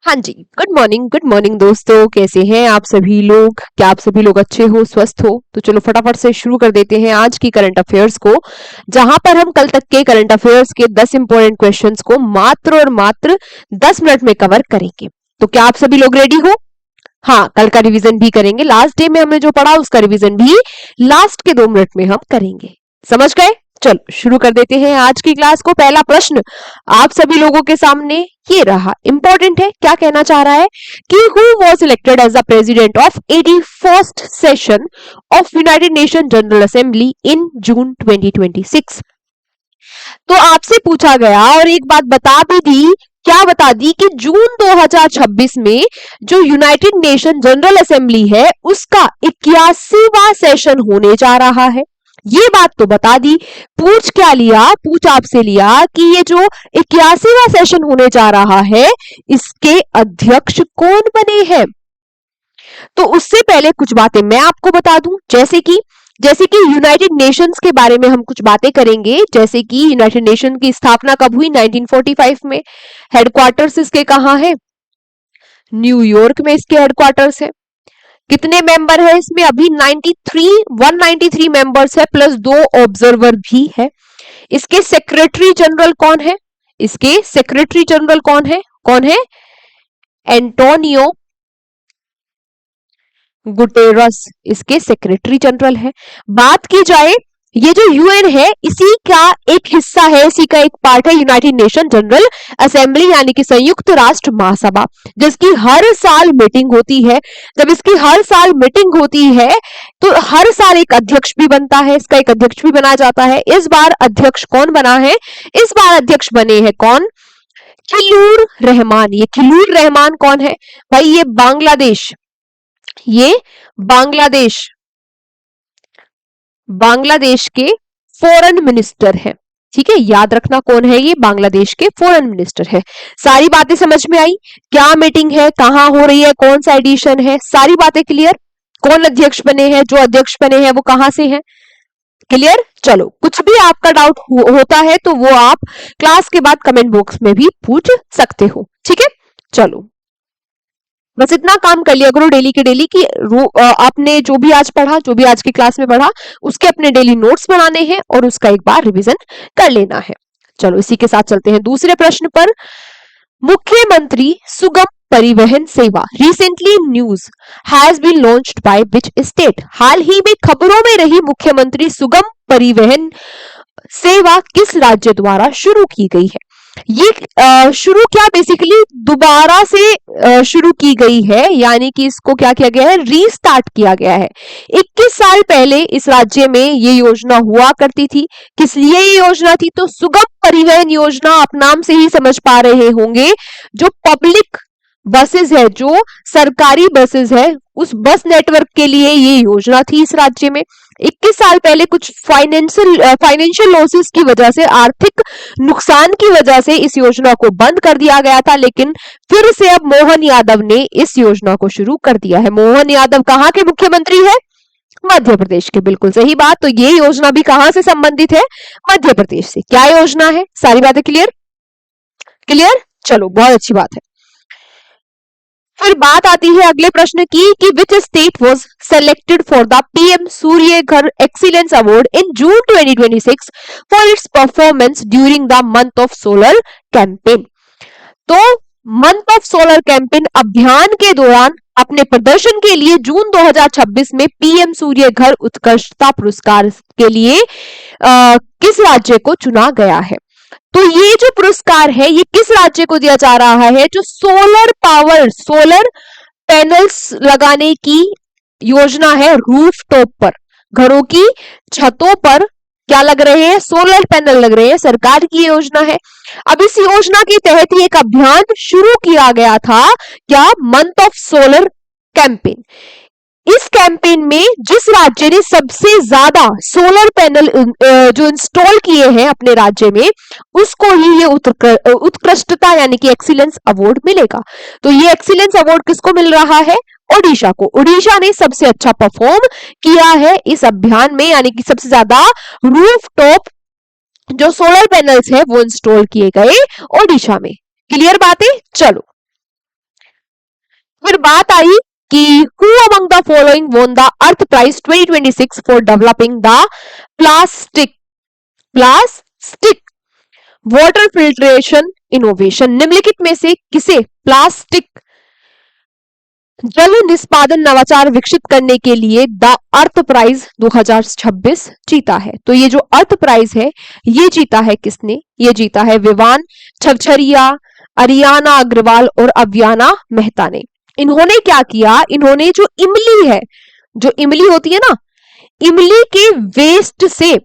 हाँ जी, good morning दोस्तों। कैसे हैं आप सभी लोग? क्या आप सभी लोग अच्छे हो, स्वस्थ हो? तो चलो फटाफट से शुरू कर देते हैं आज की करंट अफेयर्स को, जहां पर हम कल तक के करंट अफेयर्स के 10 इंपॉर्टेंट क्वेश्चंस को मात्र और मात्र 10 मिनट में कवर करेंगे। तो क्या आप सभी लोग रेडी हो? हाँ, कल का रिवीजन भी करेंगे। लास्ट डे में हमने जो पढ़ा उसका रिवीजन भी लास्ट के 2 मिनट में हम करेंगे। समझ गए? चलो शुरू कर देते हैं आज की क्लास को। पहला प्रश्न आप सभी लोगों के सामने ये रहा, इंपॉर्टेंट है। क्या कहना चाह रहा है कि who was elected as the president of 81st session of United Nation General Assembly in June 2026। तो आपसे पूछा गया और एक बात बता भी दी, क्या बता दी कि जून 2026 में जो यूनाइटेड नेशन जनरल असेंबली है उसका 81वां सेशन होने जा रहा है। ये बात तो बता दी। पूछ क्या लिया? पूछ आपसे लिया कि ये जो 81वां सेशन होने जा रहा है इसके अध्यक्ष कौन बने हैं। तो उससे पहले कुछ बातें मैं आपको बता दूं, जैसे कि यूनाइटेड नेशंस के बारे में हम कुछ बातें करेंगे। जैसे कि यूनाइटेड नेशन की स्थापना कब हुई? 1945 में। हेडक्वार्टर्स इसके कहां है? न्यूयॉर्क में इसके हेडक्वार्टर्स है। कितने मेंबर है इसमें? अभी 193 मेंबर्स है, प्लस 2 ऑब्जर्वर भी है। इसके सेक्रेटरी जनरल कौन है? इसके सेक्रेटरी जनरल कौन है? एंटोनियो गुटेरस इसके सेक्रेटरी जनरल है। बात की जाए, ये जो यूएन है इसी का एक हिस्सा है, इसी का एक पार्ट है यूनाइटेड नेशन जनरल असेंबली, यानी कि संयुक्त राष्ट्र महासभा, जिसकी हर साल मीटिंग होती है। जब इसकी हर साल मीटिंग होती है तो हर साल एक अध्यक्ष भी बनता है, इसका एक अध्यक्ष भी बनाया जाता है। इस बार अध्यक्ष कौन बना है? इस बार अध्यक्ष बने हैं कौन? खिलूर रहमान। ये खिलूर रहमान कौन है भाई? ये बांग्लादेश के फॉरेन मिनिस्टर है। ठीक है, याद रखना कौन है ये? बांग्लादेश के फॉरेन मिनिस्टर है। सारी बातें समझ में आई? क्या मीटिंग है, कहां हो रही है, कौन सा एडिशन है, सारी बातें क्लियर? कौन अध्यक्ष बने हैं? जो अध्यक्ष बने हैं वो कहां से हैं? क्लियर? चलो, कुछ भी आपका डाउट होता है तो वो आप क्लास के बाद कमेंट बॉक्स में भी पूछ सकते हो। ठीक है, चलो बस इतना काम कर लिया करो डेली के डेली कि आपने जो भी आज पढ़ा, जो भी आज की क्लास में पढ़ा, उसके अपने डेली नोट्स बनाने हैं और उसका एक बार रिवीजन कर लेना है। चलो इसी के साथ चलते हैं दूसरे प्रश्न पर। मुख्यमंत्री सुगम परिवहन सेवा recently news has been launched by which state? हाल ही में खबरों में रही मुख्यमंत्री सुगम परिवहन सेवा किस राज्य द्वारा शुरू की गई है? ये शुरू क्या, बेसिकली दोबारा से शुरू की गई है, यानी कि इसको क्या किया गया है? रीस्टार्ट किया गया है। 21 साल पहले इस राज्य में ये योजना हुआ करती थी। किस लिए ये योजना थी? तो सुगम परिवहन योजना, आप नाम से ही समझ पा रहे होंगे, जो पब्लिक बसेस है, जो सरकारी बसेस है, उस बस नेटवर्क के लिए ये योजना थी इस राज्य में। 21 साल पहले कुछ फाइनेंशियल लॉसेस की वजह से, आर्थिक नुकसान की वजह से इस योजना को बंद कर दिया गया था, लेकिन फिर से अब मोहन यादव ने इस योजना को शुरू कर दिया है। मोहन यादव कहां के मुख्यमंत्री है? मध्य प्रदेश के। बिल्कुल सही बात। तो ये योजना भी कहां से संबंधित है? मध्य प्रदेश से। क्या योजना है? सारी बातें क्लियर? चलो बहुत अच्छी बात है। फिर बात आती है अगले प्रश्न की कि which state was selected for the PM Surya Ghar excellence award in June 2026 for its performance during the month of solar campaign? तो मंथ ऑफ सोलर कैंपेन अभियान के दौरान अपने प्रदर्शन के लिए जून 2026 में पीएम सूर्य घर उत्कृष्टता पुरस्कार के लिए किस राज्य को चुना गया है? तो ये जो पुरस्कार है ये किस राज्य को दिया जा रहा है? जो सोलर पैनल्स लगाने की योजना है, रूफ टॉप पर, घरों की छतों पर क्या लग रहे हैं? सोलर पैनल लग रहे हैं। सरकार की योजना है। अब इस योजना के तहत एक अभियान शुरू किया गया था, क्या? Month of solar campaign. इस कैंपेन में जिस राज्य ने सबसे ज्यादा सोलर पैनल जो इंस्टॉल किए हैं अपने राज्य में, उसको ही ये उत्कृष्टता यानी कि एक्सीलेंस अवार्ड मिलेगा। तो ये एक्सीलेंस अवार्ड किसको मिल रहा है? ओडिशा को। ओडिशा ने सबसे अच्छा परफॉर्म किया है इस अभियान में, यानी कि सबसे ज्यादा रूफ टॉप जो सोलर पैनल्स है वो इंस्टॉल किए गए ओडिशा में। क्लियर बातें? चलो फिर बात आई कि who among the following won the Earth Prize 2026 for developing the plastic water filtration innovation. निम्नलिखित में से किसे प्लास्टिक जल निष्पादन नवाचार विकसित करने के लिए द अर्थ प्राइज 2026 जीता है? तो ये जो अर्थ प्राइज है ये जीता है किसने? ये जीता है विवान छरछरिया, अरियाना अग्रवाल और अव्याना मेहता ने। इन्होंने क्या किया, इन्होंने जो इमली है, जो इमली होती है ना, इमली के वेस्ट से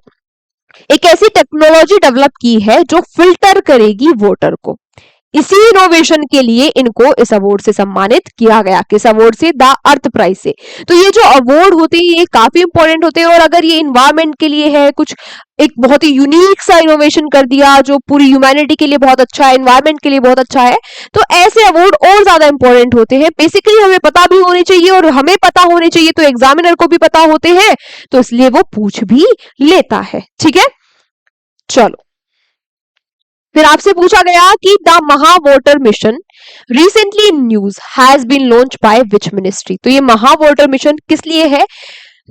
एक ऐसी टेक्नोलॉजी डेवलप की है जो फिल्टर करेगी वाटर को। इसी इनोवेशन के लिए इनको इस अवार्ड से सम्मानित किया गया। किस अवार्ड से? द अर्थ प्राइज से। तो ये जो अवार्ड होते हैं ये काफी इंपॉर्टेंट होते हैं, और अगर ये इन्वायरमेंट के लिए है, कुछ एक बहुत ही यूनिक सा इनोवेशन कर दिया जो पूरी ह्यूमैनिटी के लिए बहुत अच्छा है, इन्वायरमेंट के लिए बहुत अच्छा है, तो ऐसे अवार्ड और ज्यादा इंपॉर्टेंट होते हैं। बेसिकली हमें पता भी होने चाहिए, और हमें पता होने चाहिए तो एग्जामिनर को भी पता होते हैं, तो इसलिए वो पूछ भी लेता है। ठीक है, चलो फिर आपसे पूछा गया कि the Maha water mission recently in news has been launch by which ministry. तो ये महा वाटर मिशन किस लिए है?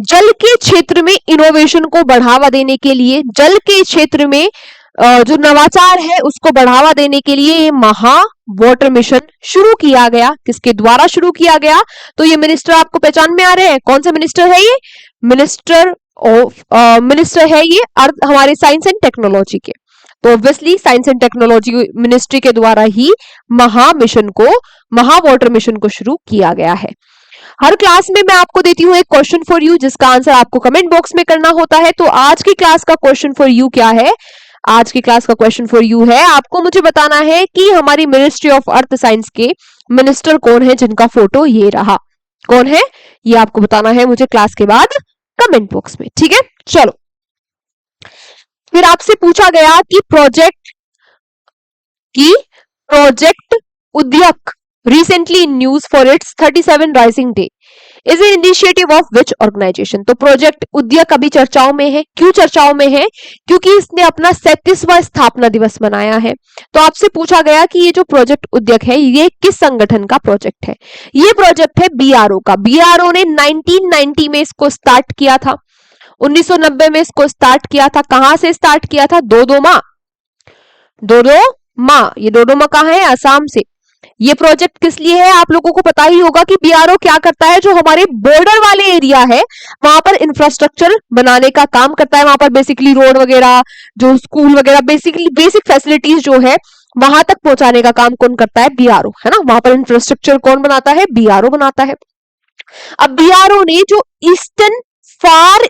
जल के क्षेत्र में इनोवेशन को बढ़ावा देने के लिए, जल के क्षेत्र में जो नवाचार है उसको बढ़ावा देने के लिए ये महा वाटर मिशन शुरू किया गया। किसके द्वारा शुरू किया गया? तो ये मिनिस्टर आपको पहचान में आ रहे हैं, कौन सा मिनिस्टर है ये? मिनिस्टर है ये हमारे साइंस एंड टेक्नोलॉजी के। तो obviously science and technology ministry के द्वारा ही महा वाटर मिशन को शुरू किया गया है। हर क्लास में मैं आपको देती हूँ एक क्वेश्चन फॉर यू जिसका आंसर आपको कमेंट बॉक्स में करना होता है। तो आज की क्लास का क्वेश्चन फॉर यू क्या है? आज की क्लास का क्वेश्चन फॉर यू है, आपको मुझे बताना है कि हमारी मिनिस्ट्री ऑफ अर्थ साइंस के मिनिस्टर कौन है जिनका फोटो ये रहा। कौन है ये आपको बताना है मुझे क्लास के बाद कमेंट बॉक्स में। ठीक है, चलो फिर आपसे पूछा गया कि project उद्यक recently in news for its 37 rising day is an initiative of which organization। तो प्रोजेक्ट उद्यक अभी चर्चाओं में है। क्यों चर्चाओं में है? क्योंकि इसने अपना 37वां स्थापना दिवस मनाया है। तो आपसे पूछा गया कि ये जो प्रोजेक्ट उद्यक है ये किस संगठन का प्रोजेक्ट है? ये प्रोजेक्ट है बीआरओ का। बीआरओ ने 1990 में इसको स्टार्ट किया था, 1990 में इसको स्टार्ट किया था। कहां से स्टार्ट किया था? दोदोमा। ये दोदोमा कहां है? असम से। ये प्रोजेक्ट किस लिए है? आप लोगों को पता ही होगा कि बीआरओ क्या करता है, जो हमारे बॉर्डर वाले एरिया है वहां पर इंफ्रास्ट्रक्चर बनाने का काम करता है। वहां पर बेसिकली रोड वगैरह, जो स्कूल वगैरह, बेसिकली बेसिक फैसिलिटीज जो है वहां तक पहुंचाने का काम कौन करता है? बीआरओ, है ना। वहां पर इंफ्रास्ट्रक्चर कौन बनाता है? बीआरओ बनाता है। अब बीआरओ ने जो फार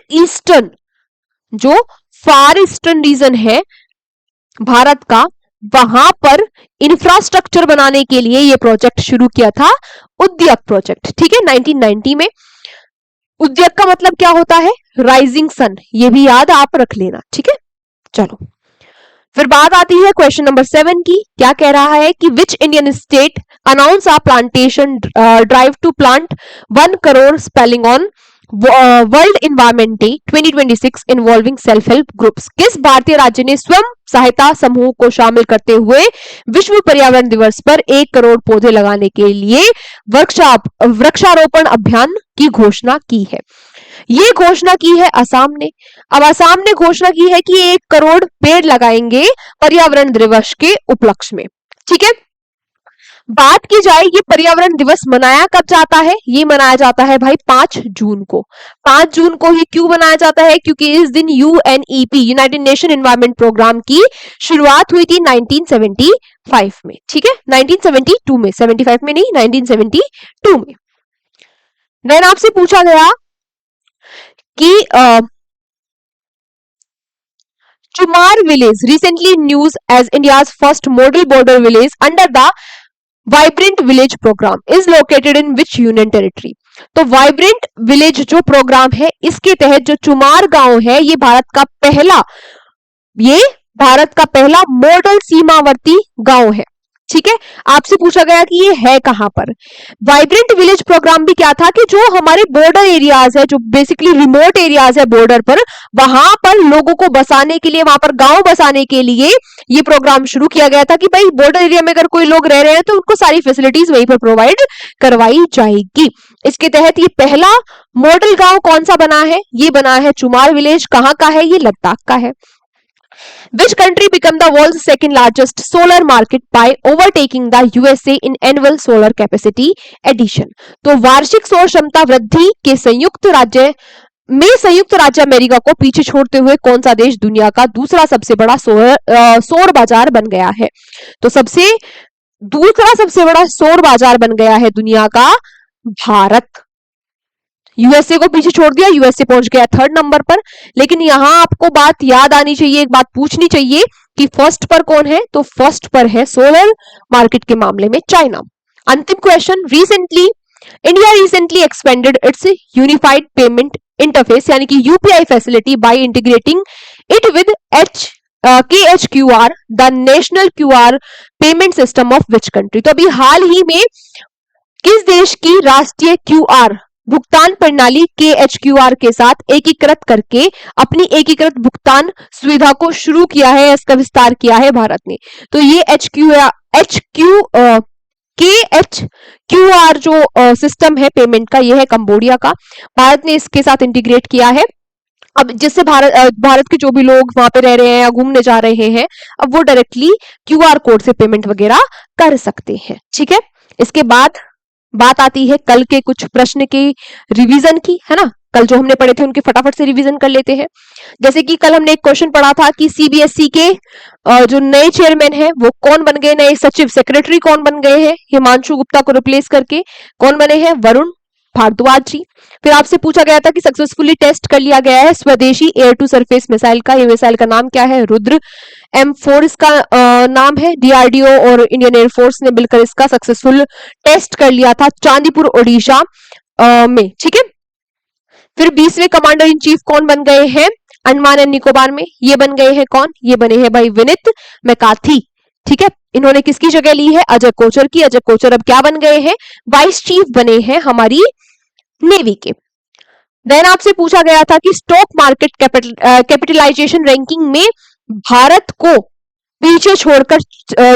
ईस्टर्न रीजन है भारत का, वहां पर इंफ्रास्ट्रक्चर बनाने के लिए यह प्रोजेक्ट शुरू किया था, उद्यक प्रोजेक्ट। ठीक है, 1990 में। उद्यक का मतलब क्या होता है? Rising sun. ये भी याद आप रख लेना। ठीक है, चलो फिर बात आती है क्वेश्चन नंबर 7 की। क्या कह रहा है कि which Indian state announce a plantation drive to plant 1 crore saplings on world environment day 2026 involving self help groups. किस भारतीय राज्य ने स्वयं सहायता समूह को शामिल करते हुए विश्व पर्यावरण दिवस पर 1 करोड़ पौधे लगाने के लिए वृक्षारोपण अभियान की घोषणा की है? ये घोषणा की है असम ने। अब असम ने घोषणा की है कि 1 करोड़ पेड़ लगाएंगे पर्यावरण दिवस के उपलक्ष्य में। ठीक है, बात की जाए ये पर्यावरण दिवस मनाया कब जाता है? ये मनाया जाता है भाई 5 जून को। 5 जून को ही क्यों मनाया जाता है? क्योंकि इस दिन UNEP, united nation environment programme की शुरुआत हुई थी 1975 में। ठीक है, 1972 में, 75 में नहीं, 1972 में। देन आपसे पूछा गया कि Chumar village recently news as India's first model border village under the vibrant village program is located in which union territory. तो वाइब्रेंट विलेज जो प्रोग्राम है इसके तहत जो चुमार गांव है ये भारत का पहला मॉडल सीमावर्ती गांव है। ठीक है, आपसे पूछा गया कि ये है कहां पर। वाइब्रेंट विलेज प्रोग्राम भी क्या था कि जो हमारे बॉर्डर एरियाज है, जो बेसिकली रिमोट एरियाज है बॉर्डर पर, वहां पर लोगों को बसाने के लिए, वहां पर गांव बसाने के लिए ये प्रोग्राम शुरू किया गया था कि भाई बॉर्डर एरिया में अगर कोई लोग रह रहे हैं तो उनको सारी फैसिलिटीज वहीं पर प्रोवाइड करवाई जाएगी। इसके तहत ये पहला मॉडल गांव कौन सा बना है? ये बना है चुमार विलेज। कहां का है? ये लद्दाख का है। Which country became the world's second largest solar market by overtaking the USA in annual solar capacity addition? तो वार्षिक सौर क्षमता वृद्धि के संयुक्त राज्य अमेरिका को पीछे छोड़ते हुए कौन सा देश दुनिया का दूसरा सबसे बड़ा सौर बाजार बन गया है? तो दूसरा सबसे बड़ा सौर बाजार बन गया है दुनिया का भारत। यूएसए को पीछे छोड़ दिया, यूएसए पहुंच गया 3rd नंबर पर। लेकिन यहां आपको बात याद आनी चाहिए, एक बात पूछनी चाहिए कि फर्स्ट पर कौन है? तो फर्स्ट पर है सोलर मार्केट के मामले में चाइना। अंतिम question, India recently expanded it's unified payment interface यानी कि UPI facility by integrating it with KHQR the national QR payment system of which country? तो अभी हाल ही में किस देश की राष्ट्रीय QR भुगतान प्रणाली KHQR के साथ एकीकृत करके अपनी एकीकृत भुगतान सुविधा को शुरू किया है, इसका विस्तार किया है भारत ने? तो ये KHQR जो सिस्टम है पेमेंट का, ये है कंबोडिया का। भारत ने इसके साथ इंटीग्रेट किया है। अब जिससे भारत के जो भी लोग वहां पे रह रहे हैं या घूमने जा रहे हैं, अब वो डायरेक्टली QR कोड से पेमेंट वगैरह कर सकते हैं। ठीक है, इसके बाद बात आती है कल के कुछ प्रश्न के रिवीजन की, है ना। कल जो हमने पढ़े थे उनके फटाफट से रिवीजन कर लेते हैं। जैसे कि कल हमने एक क्वेश्चन पढ़ा था कि CBSE के जो नए चेयरमैन हैं वो कौन बन गए, नए सचिव सेक्रेटरी कौन बन गए हैं? हिमांशु गुप्ता को रिप्लेस करके कौन बने हैं? वरुण भारद्वाज जी। फिर आपसे पूछा गया था कि सक्सेसफुली टेस्ट कर लिया गया है स्वदेशी एयर टू सरफेस मिसाइल का। ये मिसाइल का नाम क्या है? रुद्र M4 इसका नाम है। DRDO और इंडियन एयरफोर्स ने मिलकर इसका सक्सेसफुल टेस्ट कर लिया था चांदीपुर ओडिशा में। ठीक है, फिर 20वें कमांडर इन चीफ कौन बन गए हैं अंडमान एंड निकोबार में? ये बन गए हैं कौन? ये बने हैं भाई विनीत मैकार्थी। ठीक है, इन्होंने किसकी जगह ली है? अजय कोचर की। अजय कोचर अब क्या बन गए हैं? वाइस चीफ बने हैं हमारी नेवी के। देन आपसे पूछा गया था कि स्टॉक मार्केट कैपिटलाइजेशन रैंकिंग में भारत को पीछे छोड़कर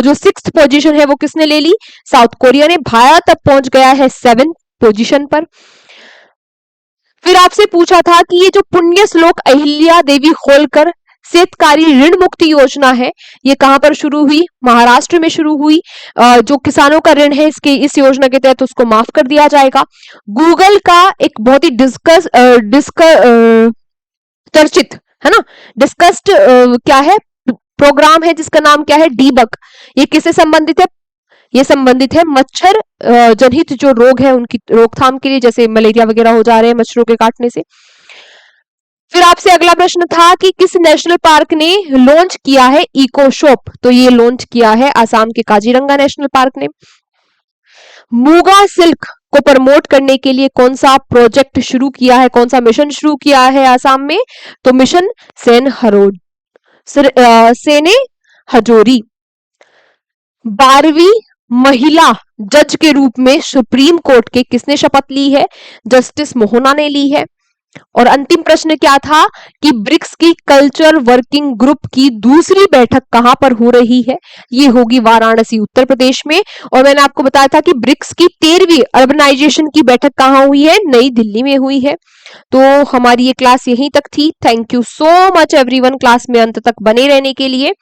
जो 6th पोजीशन है वो किसने ले ली? साउथ कोरिया ने। भारत अब पहुंच गया है 7th पोजीशन पर। फिर आपसे पूछा था कि ये जो पुण्य श्लोक अहिल्या देवी होलकर शेतकारी ऋण मुक्ति योजना है, ये कहां पर शुरू हुई? महाराष्ट्र में शुरू हुई। जो किसानों का ऋण है इस योजना के तहत उसको माफ कर दिया जाएगा। गूगल का एक बहुत ही चर्चित, है ना, डिस्कस्ड क्या है प्रोग्राम है जिसका नाम क्या है? डीबग। ये किससे संबंधित है? ये संबंधित है मच्छर जनहित जो रोग है उनकी रोकथाम के लिए, जैसे मलेरिया वगैरह हो जा रहे हैं मच्छरों के काटने से। फिर आपसे अगला प्रश्न था कि किस नेशनल पार्क ने लॉन्च किया है इको शॉप? तो ये लॉन्च किया है आसाम के काजीरंगा नेशनल पार्क ने। मूगा सिल्क को प्रमोट करने के लिए कौन सा प्रोजेक्ट शुरू किया है, कौन सा मिशन शुरू किया है आसाम में? तो मिशन सेने हजोरी। 12वीं महिला जज के रूप में सुप्रीम कोर्ट के किसने शपथ ली है? जस्टिस मोहना ने ली है। और अंतिम प्रश्न क्या था कि ब्रिक्स की कल्चर वर्किंग ग्रुप की दूसरी बैठक कहां पर हो रही है? ये होगी वाराणसी उत्तर प्रदेश में। और मैंने आपको बताया था कि ब्रिक्स की 13वीं अर्बनाइजेशन की बैठक कहां हुई है? नई दिल्ली में हुई है। तो हमारी ये क्लास यहीं तक थी। Thank you so much everyone class में अंत तक बने रहने के लिए।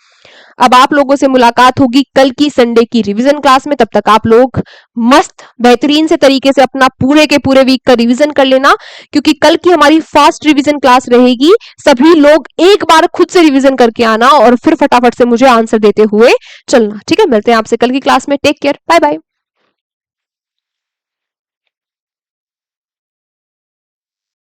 अब आप लोगों से मुलाकात होगी कल की संडे की रिवीजन क्लास में। तब तक आप लोग मस्त बेहतरीन से तरीके से अपना पूरे के पूरे वीक का रिवीजन कर लेना, क्योंकि कल की हमारी फास्ट रिवीजन क्लास रहेगी। सभी लोग एक बार खुद से रिवीजन करके आना और फिर फटाफट से मुझे आंसर देते हुए चलना। ठीक है, मिलते हैं आपसे कल की क्लास में। Take care, bye bye.